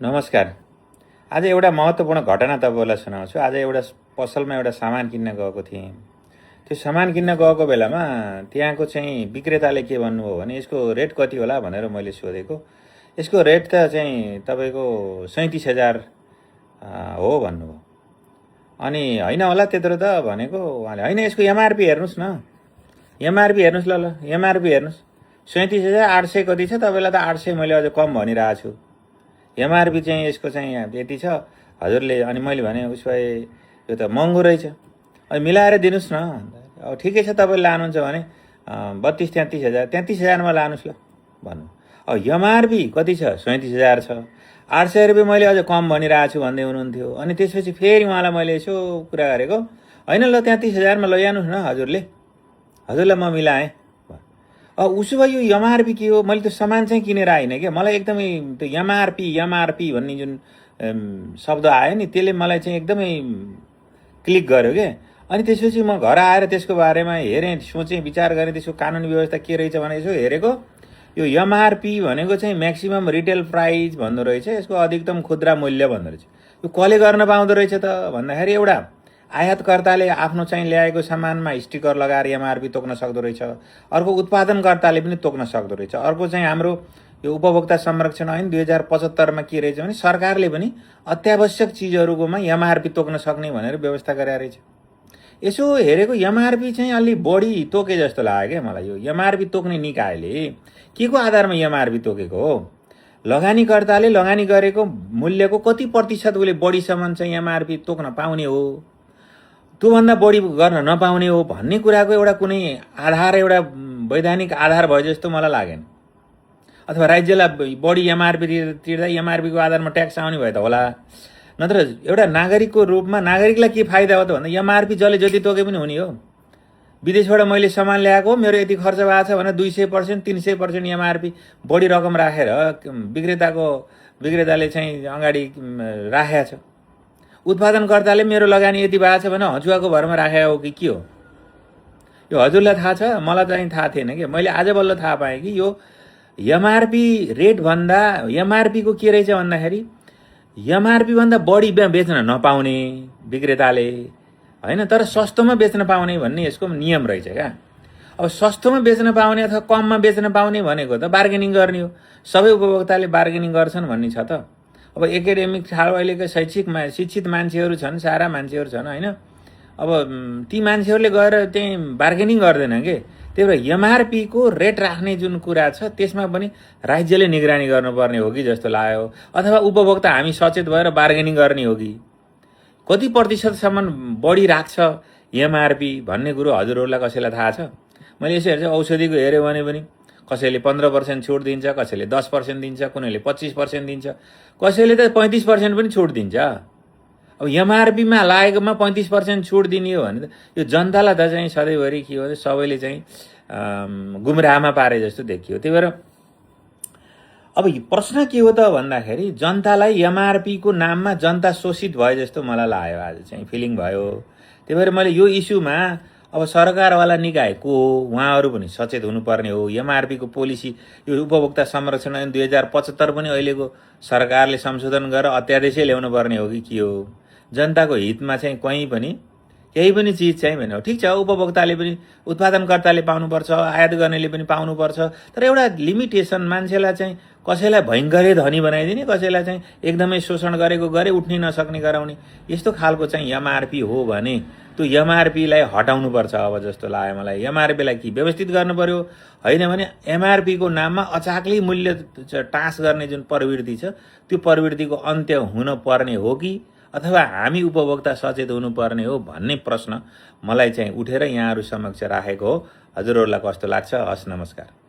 नमस्कार। आज एउटा महत्त्वपूर्ण घटना तपाईँलाई सुनाउँछु। आज एउटा पसलमा एउटा सामान किन्न गएको थिएँ। त्यो सामान किन्न गएको बेलामा त्यहाँको चाहिँ विक्रेताले के भन्नुभयो भने यसको रेट कति होला भनेर मैले सोधेको। यसको रेट त चाहिँ तपाईँको 37,000 हो भन्नुभयो। अनि होइन होला त्यत्रो त भनेको उहाँले। होइन, यसको एमआरपी हेर्नुहोस् न, एमआरपी हेर्नुहोस्, ल एमआरपी हेर्नुहोस्, 37,800 कति छ। तपाईँलाई त 800 मैले अझ कम भनिरहेको छु। एमआरपी चाहिँ यसको चाहिँ यति छ हजुरले। अनि मैले भने उसो भए यो त महँगो रहेछ, अनि मिलाएर दिनुहोस् न। अब ठिकै छ, तपाईँले लानुहुन्छ भने 32-33,000, 33,000मा लानुहोस् ल भन्नु। अब एमआरपी कति छ? 37,000 छ। 800 रुपियाँ मैले अझ कम भनिरहेको छु भन्दै हुनुहुन्थ्यो। अनि त्यसपछि फेरि उहाँलाई मैले यसो कुरा गरेको, होइन ल 33,000मा लैजानुहोस् न हजुरले, हजुरलाई म मिलाएँ। अब उसो भए यो एमआरपी के हो? मैले त्यो सामान चाहिँ किनेर आइनँ क्या। मलाई एकदमै त्यो एमआरपी भन्ने जुन शब्द आयो नि, त्यसले मलाई चाहिँ एकदमै क्लिक गर्यो क्या। अनि त्यसपछि म घर आएर त्यसको बारेमा हेरेँ, सोचेँ, विचार गरेँ, त्यसको कानुनी व्यवस्था के रहेछ भने यसो हेरेको, यो एमआरपी भनेको चाहिँ म्याक्सिमम रिटेल प्राइस भन्दो रहेछ, यसको अधिकतम खुद्रा मूल्य भन्दो रहेछ। यो कसले गर्न पाउँदो रहेछ त भन्दाखेरि एउटा आयातकर्ताले आफ्नो चाहिँ ल्याएको सामानमा स्टिकर लगाएर एमआरपी तोक्न सक्दो रहेछ, अर्को उत्पादनकर्ताले पनि तोक्न सक्दो रहेछ, अर्को चाहिँ हाम्रो यो उपभोक्ता संरक्षण ऐन 2075मा के रहेछ भने सरकारले पनि अत्यावश्यक चिजहरूकोमा एमआरपी तोक्न सक्ने भनेर व्यवस्था गरेर रहेछ। यसो हेरेको एमआरपी चाहिँ अलि बढी तोके जस्तो लाग्यो क्या मलाई। यो एमआरपी तोक्ने निकायले के को आधारमा एमआरपी तोकेको हो? लगानीकर्ताले लगानी गरेको मूल्यको कति प्रतिशत उसले बढीसम्म चाहिँ एमआरपी तोक्न पाउने हो, त्योभन्दा बढी गर्न नपाउने हो भन्ने कुराको एउटा कुनै आधार, एउटा वैधानिक आधार भयो जस्तो मलाई लागेन। अथवा राज्यलाई बढी एमआरपी तिर्दा एमआरपीको आधारमा ट्याक्स आउने भयो त होला। नत्र एउटा नागरिकको रूपमा नागरिकलाई के फाइदा हो त भन्दा एमआरपी जसले जति तोके पनि हुने हो। विदेशबाट मैले सामान ल्याएको, मेरो यति खर्च भएको छ भने 200%, 300% एमआरपी बढी रकम राखेर विक्रेताले चाहिँ अगाडि राखेको छ। उत्पादनकर्ताले मेरो लगानी यति भएको छ भने हँचुवाको भरमा राखेको हो कि के हो? यो हजुरलाई थाहा छ, मलाई चाहिँ थाहा थिएन कि। मैले आज बल्ल थाहा पाएँ कि यो एमआरपी रेट भन्दा एमआरपीको के रहेछ भन्दाखेरि एमआरपी भन्दा बढी बेच्न नपाउने विक्रेताले, होइन, तर सस्तोमा बेच्न पाउने भन्ने यसको नियम रहेछ क्या। अब सस्तोमा बेच्न पाउने अथवा कममा बेच्न पाउने भनेको त बार्गेनिङ गर्ने हो। सबै उपभोक्ताले बार्गेनिङ गर्छन् भन्ने छ त। अब एकाडेमिक अहिलेको शिक्षित मान्छेहरू छन्, सारा मान्छेहरू छन्, होइन। अब ती मान्छेहरूले गएर त्यही बार्गेनिङ गर्दैन के। त्यही भएर एमआरपीको रेट राख्ने जुन कुरा छ त्यसमा पनि राज्यले निगरानी गर्नुपर्ने हो कि जस्तो लाग्यो। अथवा उपभोक्ता हामी सचेत भएर बार्गेनिङ गर्ने हो कि कति प्रतिशतसम्म बढी राख्छ एमआरपी भन्ने कुरो हजुरहरूलाई कसैलाई थाहा छ? मैले यसो हेर्छु, औषधिको हेऱ्यो भने पनि कसैले 15% छुट दिन्छ, कसैले 10% दिन्छ, कुनैले 25% दिन्छ, कसैले त 35% पनि छुट दिन्छ। अब एमआरपीमा लागेकोमा 35% छुट दिने हो भने त यो जनतालाई त चाहिँ सधैँभरि के हो, सबैले चाहिँ गुमराहमा पारे जस्तो देखियो। त्यही भएर अब प्रश्न के हो त भन्दाखेरि जनतालाई एमआरपीको नाममा जनता शोषित भयो जस्तो मलाई लाग्यो, आज चाहिँ फिलिङ भयो। त्यही भएर मैले यो इस्युमा अब सरकारवाला निकाय को हो उहाँहरू पनि सचेत हुनुपर्ने हो। एमआरपीको पोलिसी, यो उपभोक्ता संरक्षण ऐन 2075 पनि अहिलेको सरकारले संशोधन गरेर अध्यादेशै ल्याउनु पर्ने हो कि के हो? जनताको हितमा चाहिँ कहीँ पनि केही पनि चिज चाहिँ होइन। ठिक छ, उपभोक्ताले पनि, उत्पादनकर्ताले पाउनुपर्छ, आयात गर्नेले पनि पाउनुपर्छ, तर एउटा लिमिटेसन, मान्छेलाई चाहिँ कसैलाई भयङ्करै धनी बनाइदिने, कसैलाई चाहिँ एकदमै शोषण गरेको गरे उठ्नै नसक्ने गराउने, यस्तो खालको चाहिँ एमआरपी हो भने त्यो एमआरपीलाई हटाउनुपर्छ अब जस्तो लाग्यो मलाई। एमआरपीलाई कि व्यवस्थित गर्नु पर्यो, होइन भने एमआरपीको नाममा अचाक्लै मूल्य टाँस गर्ने जुन प्रवृत्ति छ त्यो प्रवृत्तिको अन्त्य हुन पर्ने हो कि अथवा हामी उपभोक्ता सचेत हुनुपर्ने हो भन्ने प्रश्न मलाई चाहिँ उठेर यहाँहरू समक्ष राखेको हो। हजुरहरूलाई कस्तो लाग्छ? हस्, नमस्कार।